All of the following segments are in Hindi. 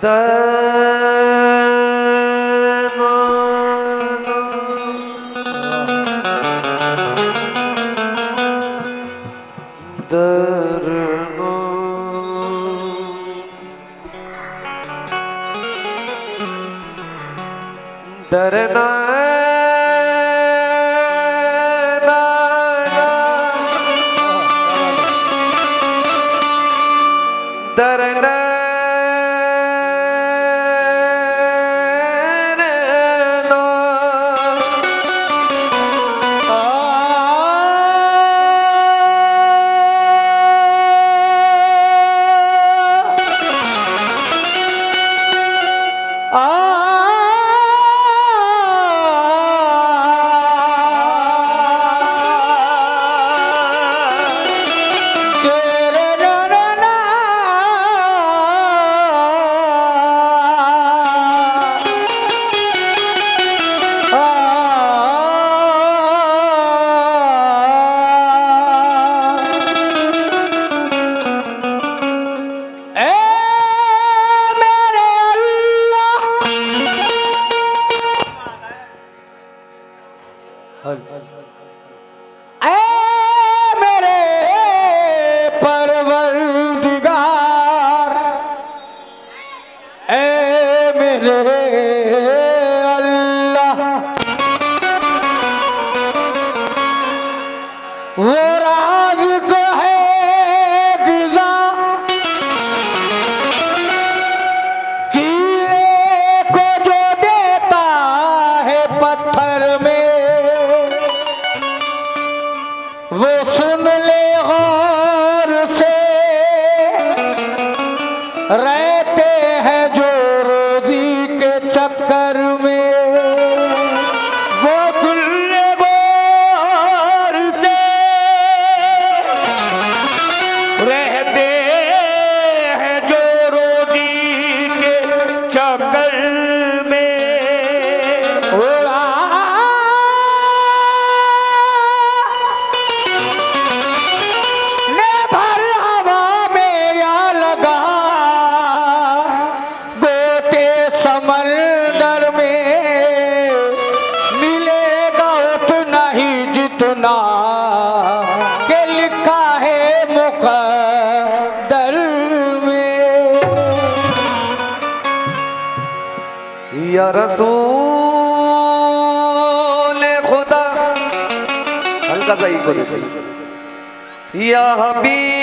डरना डरना मेरे परवरदिगार, ऐ मेरे अल्लाह, वो राज को है गिज़ा कीड़े को जो देता है पत्थर में, वो सुन ले गौर से, रहते हैं जो रोजी के चक्कर में, वो सुन ले गौर से, रहते हैं जो रोजी के चक्कर में। समंदर में मिलेगा उतना ही जितना के लिखा है मुक़द्दर में। या रसूल खुदा, हल्का सा ही करो, या हबीब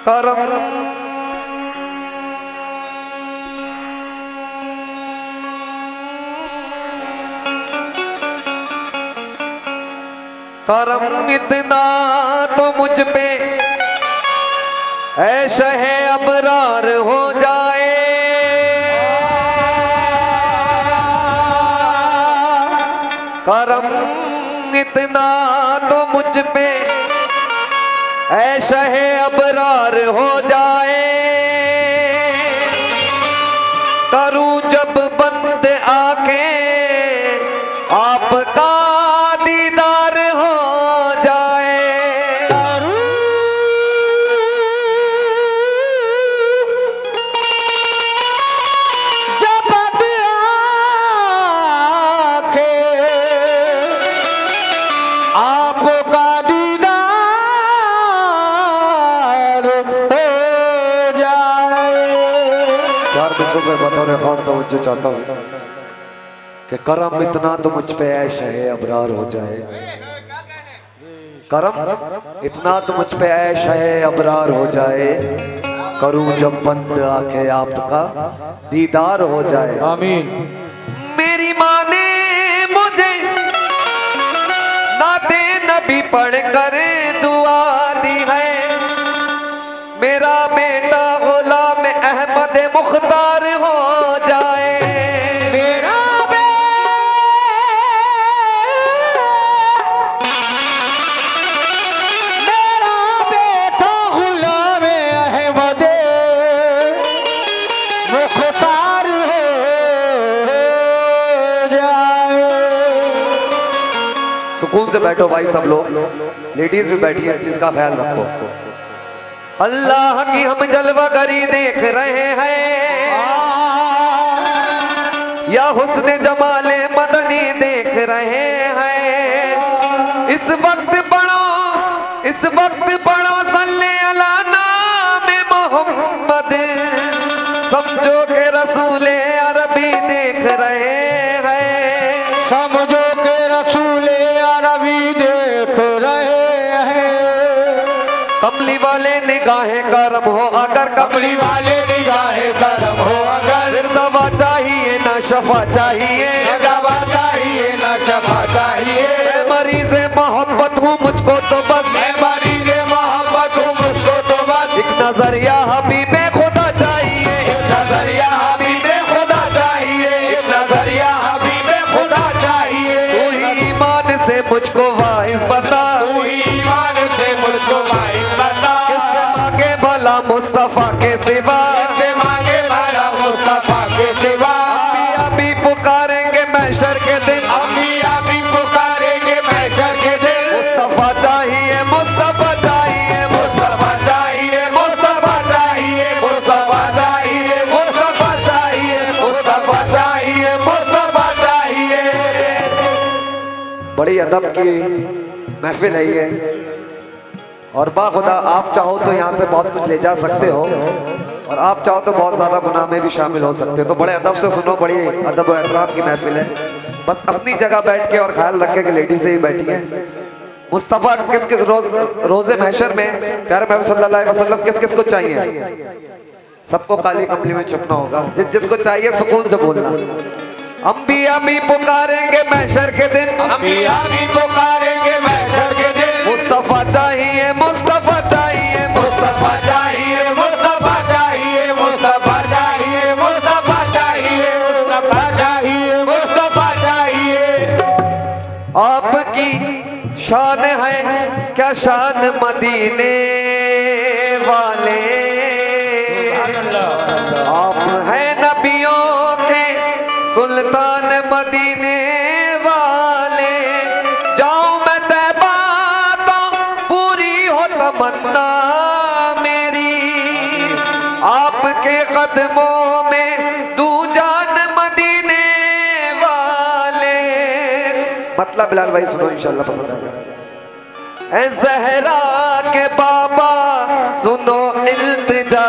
करम, करम इतना तो मुझ पे ऐसा है अबरार हो जाए, करम इतना तो मुझ पे ऐसा है अबरार हो जाए, करूं जब बंद आके आपका दीदार हो जाए, जब बंद आके आपका बतौर खास तवज्जो चाहता हूँ कि करम इतना तो मुझ पे ऐश है अबरार हो जाए, करम इतना तो मुझ पे ऐश है अबरार हो जाए, करूं जब बंद आके आपका दीदार हो जाए। आमीन। मेरी माँ ने मुझे नाते नबी पढ़ कर दुआ दी है, मेरा बेटा गुलाम अहमद मुख्तार हो जाए, मेरा बेटा गुलाम अहमद मुख्तार हो जाए। सुकून से बैठो भाई सब लोग, लेडीज भी बैठी है, इस चीज का ख्याल रखो। अल्लाह की हम जलवागरी देख रहे हैं या हुस्न जमाले मदनी देख रहे हैं। इस वक्त बड़ो सल्ले अला नाम मोहम्मद, समझो के रसूले अरबी देख रहे हैं, समझो के रसूले अरबी देख रहे हैं। कमली वाले निगाहें करम हो अगर, कमली वाले निगाहें करम हो अगर, फिर दवा चाहिए ना शफा चाहिए, दवा चाहिए ना शफा चाहिए। मैं मरीज मोहब्बत हूँ मुझको तो बस, मैं मरीज मोहब्बत हूँ मुझको तो बस, एक नजरिया हबीबे खुदा चाहिए, एक नजरिया हबीबे खुदा चाहिए, एक नजरिया हबीबे खुदा चाहिए। तू ही ईमान से मुझको वाइज बता, तू ही ईमान से मुझको वाइज बता, किससे मांगे भला मुस्तफा के सिवा, किससे मांगे भला मुस्तफा के सिवा। अभी पुकारेंगे महशर के दिन, अभी पुकारेंगे महशर के दिन। मुस्तफा चाहिए, मुस्तफा चाहिए, मुस्तफा चाहिए, मुस्तफा चाहिए, मुस्तफा चाहिए, मुस्तफा चाहिए, मुस्तफा चाहिए, मुस्तफा चाहिए। बड़ी अदब की महफिल है ये, और बाखुदा आप चाहो तो यहाँ से बहुत कुछ ले जा सकते हो, और आप चाहो तो बहुत ज़्यादा गुनाह में भी शामिल हो सकते हो। तो बड़े अदब से सुनो, बड़ी अदब और एहतराम की महफिल है। बस अपनी जगह बैठ के और ख्याल रखे कि लेडीज से ही बैठी है। मुस्तफ़ा किस किस रोज़े महशर में प्यारे महबूब सल्लल्लाहु अलैहि वसल्लम किस किस को चाहिए? सबको काली कमली में छुपना होगा, जिसको चाहिए सुकून से बोलना। अंबिया भी पुकारेंगे महशर के दिन, अंबिया भी पुकारेंगे महशर के दिन। मुस्तफा चाहिए, मुस्तफा चाहिए, मुस्तफा चाहिए, मुस्तफा चाहिए, मुस्तफा चाहिए, मुस्तफा चाहिए, मुस्तफा चाहिए, मुस्तफा चाहिए। आपकी शान है क्या शान मदीने वाले, आप हैं नबियों के सुल्तान मदीने वाले। जाऊं मैं तैबा तो पूरी हो तमन्ना मेरी, आपके कदमों में दूं जान मदीने वाले। मतलब बिलाल भाई सुनो, इंशाल्लाह पसंद आएगा। ऐ ज़हरा के बाबा सुनो इल्तिजा,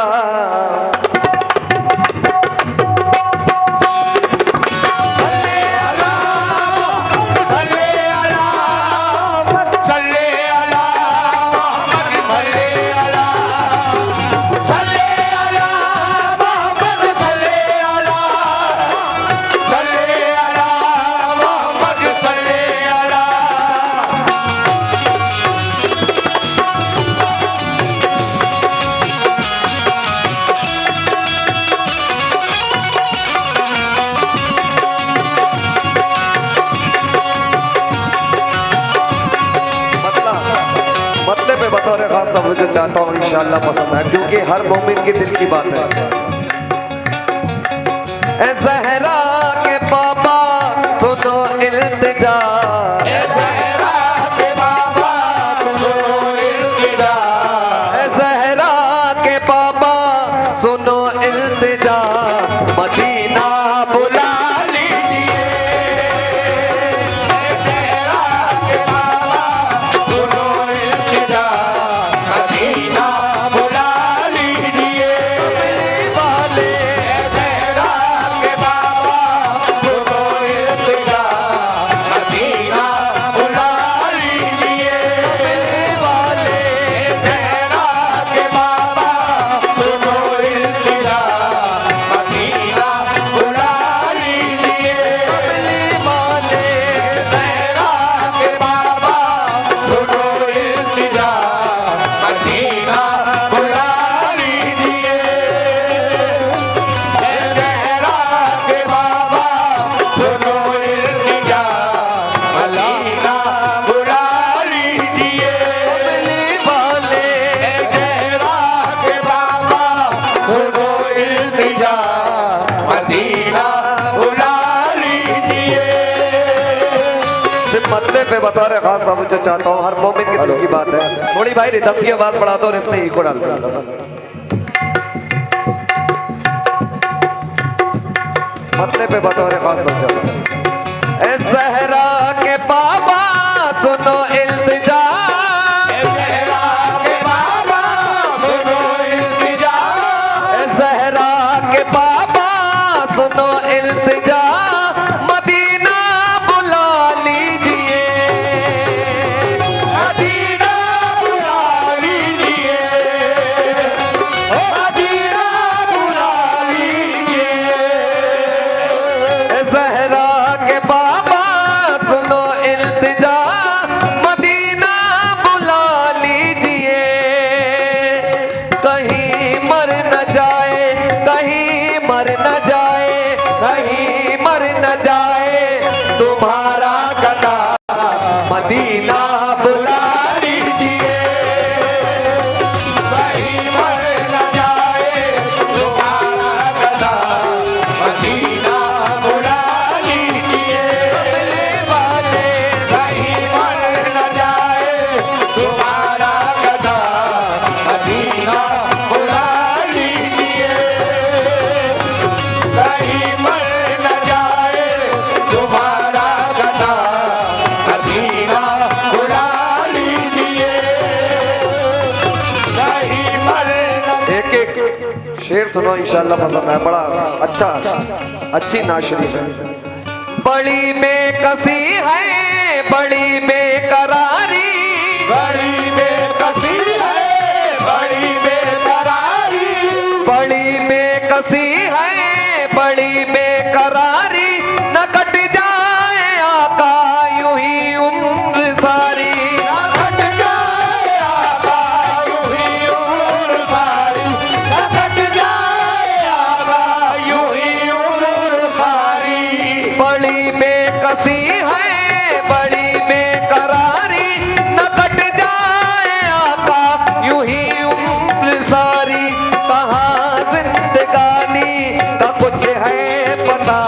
बतौर खास सब जो चाहता हूँ इंशाल्लाह पसंद है, क्योंकि हर मोमिन की दिल की बात है। ऐ ज़हरा के बाबा सुनो इल्तिजा, ऐ ज़हरा के बाबा सुनो इल्तिजा, ऐ ज़हरा के बाबा सुनो इल्तिजा, मदीना बुला लीजिए। ऐ ज़हरा के बाबा सुनो इल्तिजा, मदीना बुला लीजिए। वाले ऐ ज़हरा के बाबा सुनो इल्तिजा, मदीना बुला लीजिए। वाले ऐ ज़हरा के बाबा सुनो इल्तिजा, मदीना बुला बतौर खास तवज्जो चाहता हूँ, हर मोमिन के दिल की बात है। थोड़ी भाई रिदम की आवाज बढ़ा दो और इसमें इको डाल दो। मतले पे बतौर खास समझो। ए ज़हरा के बाबा सुनो इल्तिजा, ए ज़हरा के बाबा सुनो इल्तिजा, ए ज़हरा के बाबा सुनो इल्तिजा, मदीना बुला लीजिए, मदीना बुला लीजिए, ओ मदीना बुला लीजिए। ए ज़हरा के बाबा सुनो इल्तिजा, मदीना बुला लीजिए, कहीं मर न जाए, कहीं मर न जाए, कहीं मर न जाए तुम्हारा गदा, मदीना बुला लीजिए। कहीं मर न जाए तुम्हारा गदा, मदीना बुला लीजिए। कमले वाले कहीं मर न जाए तुम्हारा गदा, मदीना बुला लीजिए। कहीं मर न जाए तुम्हारा गदा, मदीना बुला लीजिए। कहीं मर न एक एक शेर सुनो, इंशाल्लाह पसंद है। बड़ा अच्छा, अच्छी नाशरी है। बड़ी बेकसी है, बड़ी बेकरारी, बड़ी बेकसी है, बड़ी बेकरारी, बड़ी बेकसी है, बड़ी बेकरारी, न कट जाए आका यूं ही उम्र सारी। कट जाए आका यूं ही उम्र सारी, कट जाए आका यूं ही उम्र सारी। बड़ी बेकसी है, बड़ी बेकरारी, न कट जाए आका यूं ही उम्र सारी। कहाँ जिंदगानी का कुछ है पता,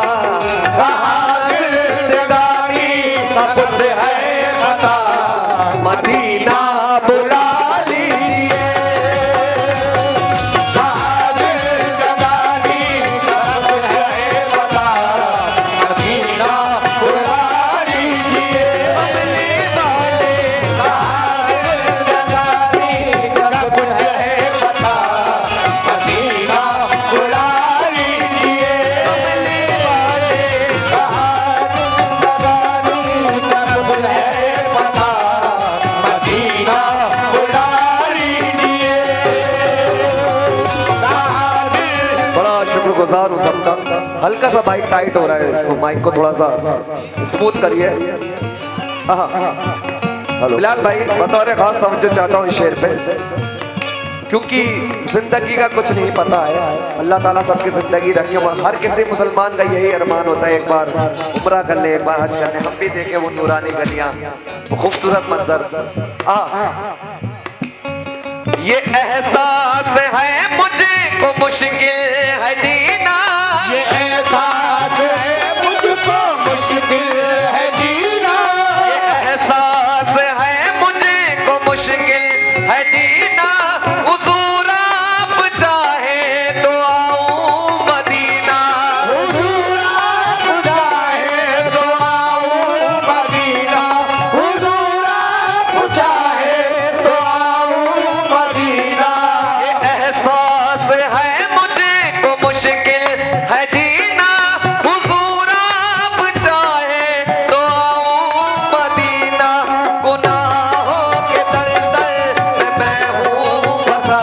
कहाँ जिंदगानी का कुछ है पता, मदीना बुला लीजिए। जिंदगानी सब है पता, मदीना बुला लीजिए। कमले वाले जिंदगानी सब है पता, मदीना बुला लीजिए। कमले वाले जिंदगानी सब है पता, मदीना बुला लीजिए। बड़ा शुक्रगुजार हूँ सबका। हल्का सा माइक टाइट हो रहा है, इसको माइक को थोड़ा सा स्मूथ करिए। हेलो बिलाल भाई, बतौर खास तवज्जो चाहता हूँ इस शेर पे, क्योंकि जिंदगी का कुछ नहीं पता है। अल्लाह ताला सबकी जिंदगी रखे, और हर किसी मुसलमान का यही अरमान होता है एक बार उम्रा कर ले, एक बार हज कर ले। हम भी देखे वो नूरानी गलियां, वो खूबसूरत मंजर। ये एहसास है मुझे को मुश्किल है जीना, ये एहसास है मुझको मुश्किल है जीना, ये एहसास है मुझे को मुश्किल है जीना। हुजूर आप चाहे तो आऊं मदीना, हुजूर आप चाहे तो आऊं मदीना, हुजूर आप चाहे तो आऊं मदीना। ये एहसास है मुझे को मुश्किल है जीना। हुजूर आप चाहे तो आऊं मदीना। गुनाहों के दलदल में मैं हूँ फंसा,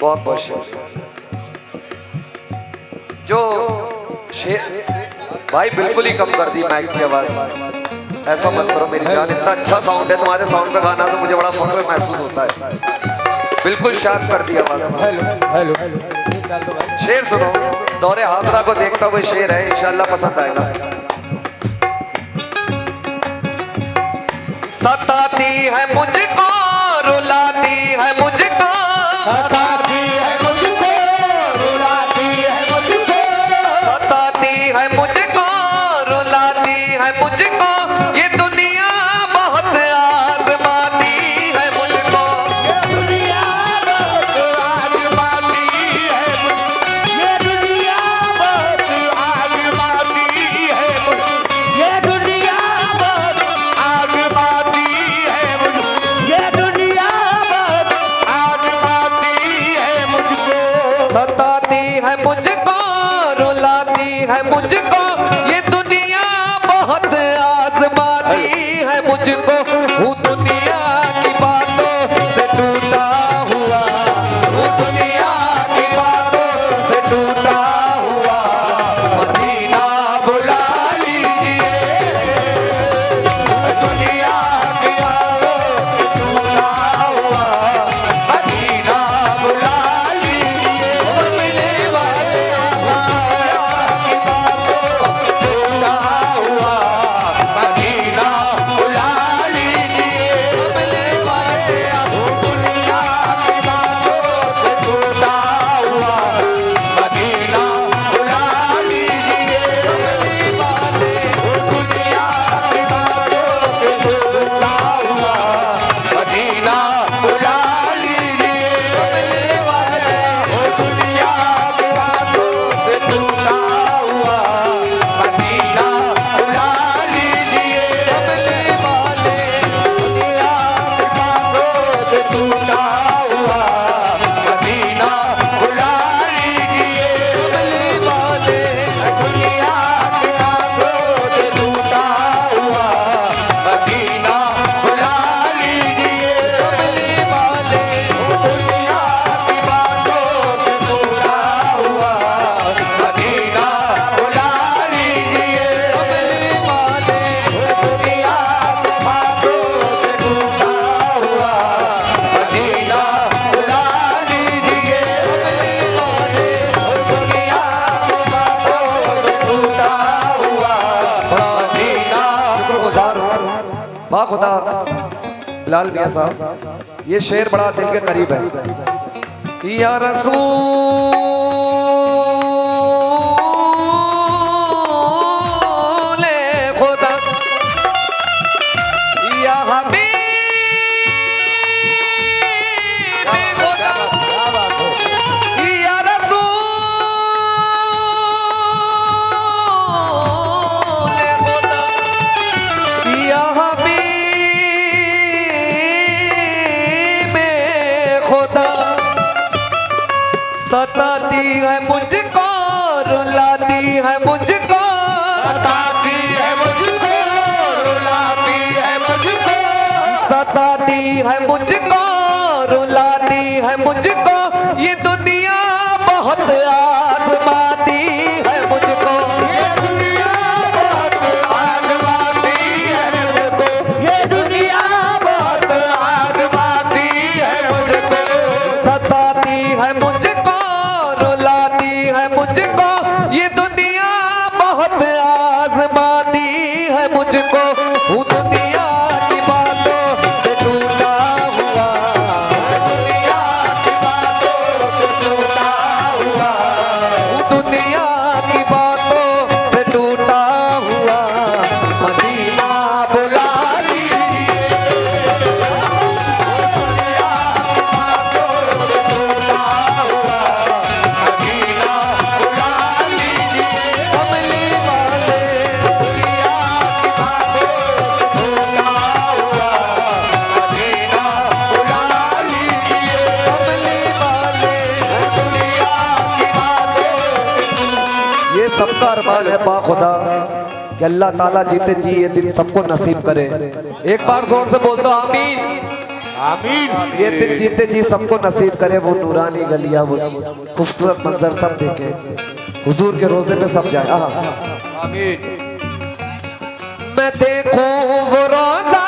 बहुत बहुत शुक्रिया। जो शेर भाई बिल्कुल ही कम कर दी माइक की आवाज, ऐसा मत करो मेरी जान, इतना अच्छा साउंड है तुम्हारे साउंड पे गाना तो मुझे बड़ा फख्र महसूस होता है। बिल्कुल शांत कर दी आवाज को। हेलो शेर सुनो, दौरे हाजरा को देखता हुए शेर है, इंशाल्लाह पसंद आएगा। सताती है मुझको, रुलाती है मुझको, सताती है मुझको, रुलाती है मुझको, सताती है मुझको, रुलाती है मुझको, ये दुनिया बहुत आजमाती है मुझको, ये दुनिया बहुत आजमाती है, ये दुनिया बहुत आजमाती है, ये दुनिया बहुत आजमाती है, ये दुनिया बहुत आजमाती है मुझको। सताती है मुझको, रुलाती है मुझको, ये दुनिया बहुत आजमाती है मुझको, हूँ दुनिया की बातों से टूटा हुआ, हूँ दुनिया की बातों से टूटा हुआ, मदीना बुला लीजिए, दुनिया की बातों से टूटा हुआ, मदीना बुला लीजिए, मिले वाले की बातों से टूटा हुआ, मदीना बुला लीजिए, मिले वाले दुनिया की बातों से टूटा हुआ, मदीना बुला लीजिए, मिले वाले दुनिया की बातों से टूटा हुआ, मदीना बुला लीजिए, मिले वाले दुनिया की बातों से टूटा हुआ, मदीना बुला लीजिए, मिले वाले दुनिया की बातों से टूटा हुआ, मदीना बुला लीजिए, मिले वाले दुनिया की बातों से टूटा हुआ, मदीना बुला लीजिए, मिले वाले दुनिया की बातों से टूटा हुआ, मदीना बुला लीजिए, मिले वाले दुनिया की बातों से टूटा हुआ, मदीना बुला लीजिए, मिले वाले दुनिया की बातों से टूटा हुआ, मदीना शुक्रगुजार हूँ बाखुदा बिलाल मियां साहब, ये शेर बड़ा दिल के करीब है। या रसूल खुदा, या हबीब खुदा, या रसूल खुदा, या हबीब खुदा, सताती है मुझको, रुलाती है मुझको, सताती है मुझको, रुलाती है मुझको, सताती है मुझको, रुलाती है मुझको, ये दुनिया बहुत आजमाती है मुझको, ये दुनिया बहुत आजमाती है मुझको, ये दुनिया बहुत आजमाती है मुझको, सताती है मुझको, रुलाती है मुझको, ये दुनिया बहुत आजमाती है मुझको, हूँ दुनिया की बातों से टूटा हुआ, दुनिया की बातों से टूटा हुआ, हूँ दुनिया की बातों से टूटा हुआ, मदीना बुला लीजिए, दुनिया की बातों से टूटा हुआ, मदीना बुला लीजिए, कमली वाले दुनिया की बातों से टूटा हुआ, मदीना बुला लीजिए, कमली वाले दुनिया की बातों ये सबका अरमान है पा खुदा कि अल्लाह ताला जीते जी ये दिन सबको नसीब करे। एक बार जोर से बोल दो आमीन। आमीन। ये दिन जीते जी सबको नसीब करे वो नूरानी गलियां, वो खूबसूरत मंजर सब देखे, हुजूर के रोजे पे सब जाए। आमीन। मैं देखूं वो रोजा,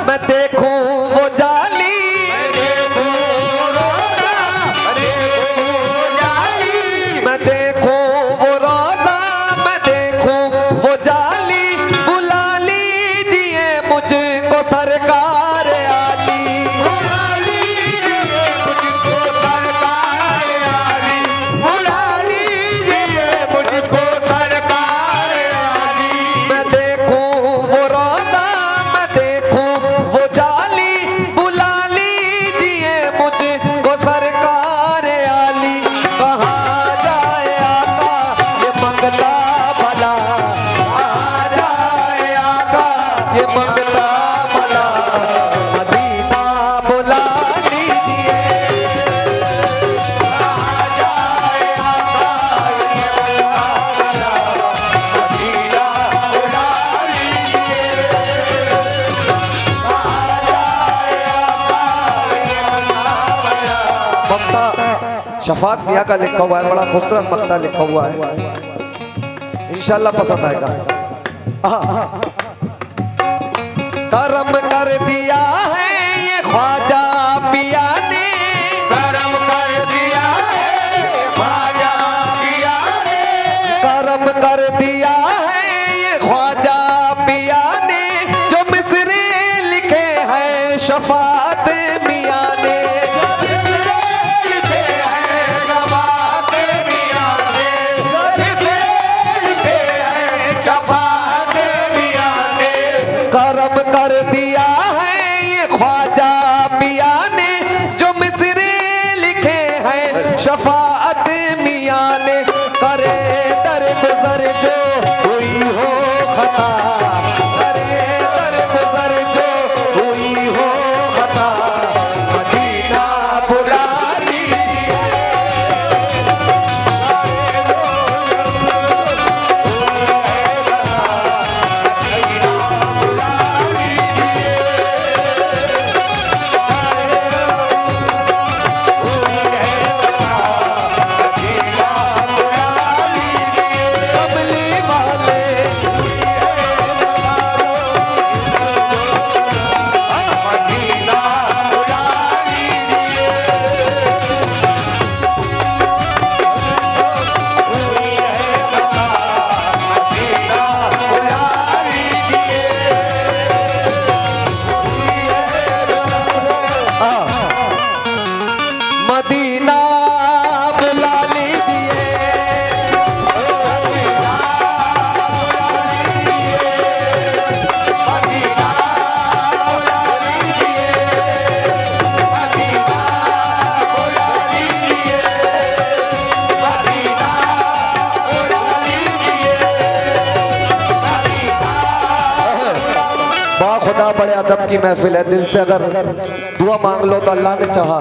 मैं देखूं वो जाली, मैं देखूं वो रोजा, मैं देखूं वो जाली, मैं देखूं वो रोजा, मैं देखूं वो जाली, बुला लीजिए मुझको सरकार आली, बुला लीजिए मुझको सरकार आली, बुला लीजिए मुझको सरकार आली। मैं देखूं वो रोजा, मैं देखूं वो जाली, बुला लीजिए मुझको सरकार आली। कहाँ जाए आका ये मंगता भला, कहाँ जाए आका ये मंगता भला, मदीना बुला लीजिए, कहाँ जाए आका ये मंगता भला, मदीना बुला लीजिए। कहाँ जाए आका ये मंगता भला। मक्ता शफात मियाँ का लिखा हुआ है, बड़ा खूबसूरत मक्ता लिखा हुआ है, इंशाल्लाह पसंद आएगा। करम कर दिया है ये ख्वाजा पिया ने, करम कर दिया है ख्वाजा पिया ने, करम कर दिया है ये ख्वाजा पिया ने, जो मिसरे लिखे हैं शफात मियाँ ने, लिखे हैं शफात मियां ने, लिखे हैं शफात मियां ने। करम कर दिया है ये ख्वाजा पिया ने, जो मिसरे लिखे हैं शफाअत मियाँ ने, करे दर गुजर जो हुई हो खता, करे दर गुजर जो हुई हो खता, मदीना बुला लीजिए, कमली वाले मदीना बुला लीजिए, मदीना बुला लीजिए। मदीना बुला लीजिए, खुदा बड़े अदब की महफिल है, दिल से अगर दुआ मांग लो तो अल्लाह ने चाहा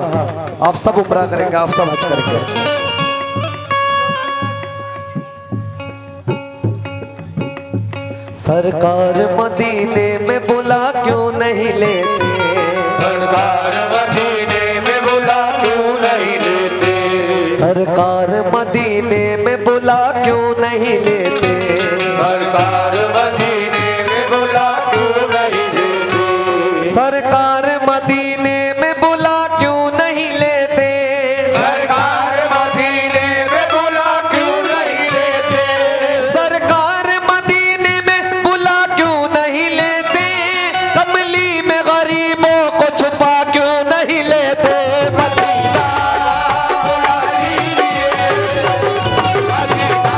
आप सब उम्रा करेंगे, आप सब हज करेंगे। सरकार मदीने में बुला क्यों नहीं लेते, सरकार मदीने में बुला क्यों नहीं लेते, सरकार मदीने में बुला क्यों नहीं लेते, सरकार मदीने में बुला क्यों नहीं लेते, सरकार मदीने में बुला क्यों नहीं लेते, सरकार मदीने में बुला क्यों नहीं लेते, सरकार मदीने में बुला क्यों नहीं लेते, कमली में गरीबों को छुपा क्यों नहीं लेते, मदीना बुला लीजिए, मदीना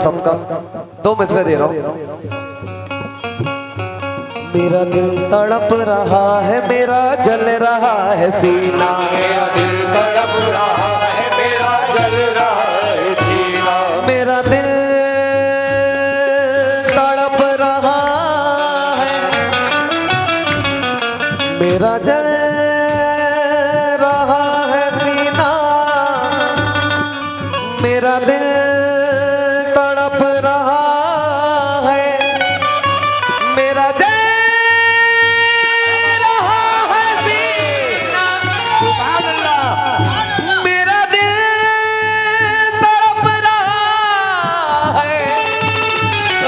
सबका। 2 मिसरे दे रहा हूं। मेरा दिल तड़प रहा है, मेरा जल रहा है सीना, मेरा दिल तड़प रहा है, मेरा जल रहा है सीना, मेरा दिल तड़प रहा है, मेरा जल रहा है सीना, मेरा दिल तड़प रहा है, मेरा दिल रहा है सीना, सुभान अल्लाह, मेरा दिल तड़प रहा है,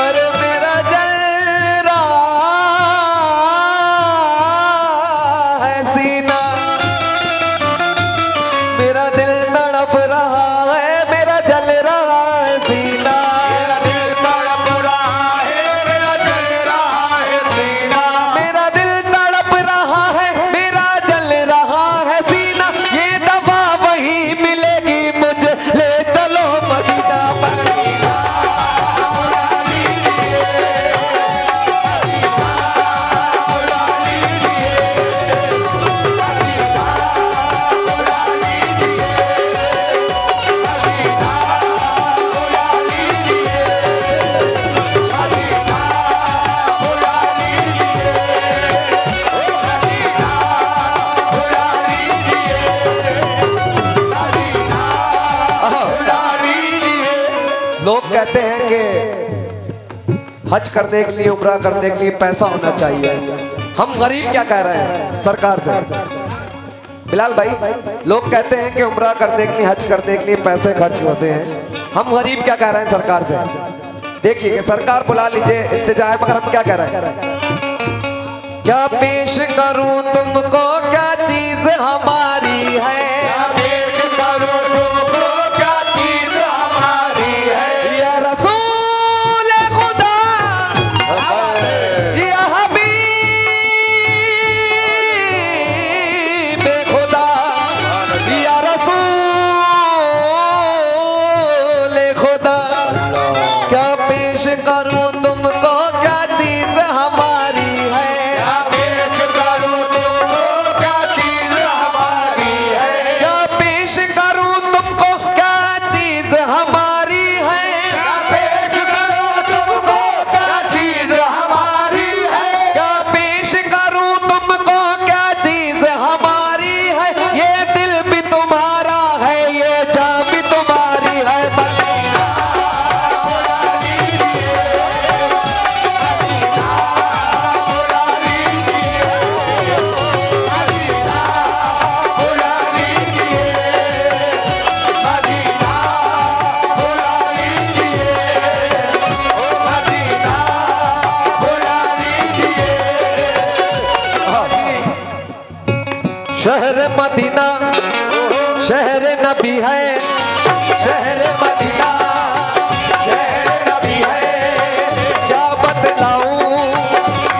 अरे मेरा जल रहा है सीना, मेरा दिल तड़प रहा है, मेरा जल रहा है सीना, मेरा दिल तड़प रहा है, मेरा जल रहा है सीना, मेरा दिल तड़प रहा है, मेरा जल रहा है सीना, ये दवा वही मिलेगी मुझे, ले चलो मदीना मदीना। लोग कहते हैं कि हज करने के लिए, उम्रा करने के लिए पैसा होना चाहिए। हम गरीब क्या कह रहे हैं सरकार से? बिलाल भाई, लोग कहते हैं कि उम्रा करने के लिए, हज करने के लिए पैसे खर्च होते हैं। हम गरीब क्या कह रहे हैं सरकार से? देखिए कि सरकार बुला लीजिए, इंतजाम, मगर हम क्या कह रहे हैं? क्या पेश करूं तुमको, क्या चीज हमारी है, क्या पेश करूं तुमको, क्या चीज हमारी है, या रसूल खुदा, या हबीब खुदा, या रसूल खुदा, क्या पेश करूं तुमको, क्या चीज हमारी है, क्या पेश करूं तुमको, क्या चीज हमारी है, क्या पेश करूं तुमको, क्या चीज हमारी है, क्या पेश करूं तुमको, क्या चीज हमारी है, क्या पेश करूं तुमको, क्या चीज हमारी है, ये दिल भी तुम्हारा है, ये जान भी तुम्हारी है, शहर मदीना शहर नबी है, शहर मदीना शहर नबी है, क्या बतलाऊं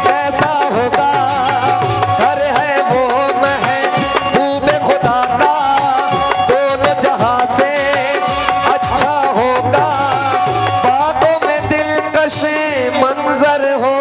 कैसा होगा, घर है वो महबूब खुदा का, दोनों जहां से अच्छा होगा, बागों में दिलकश मंजर हो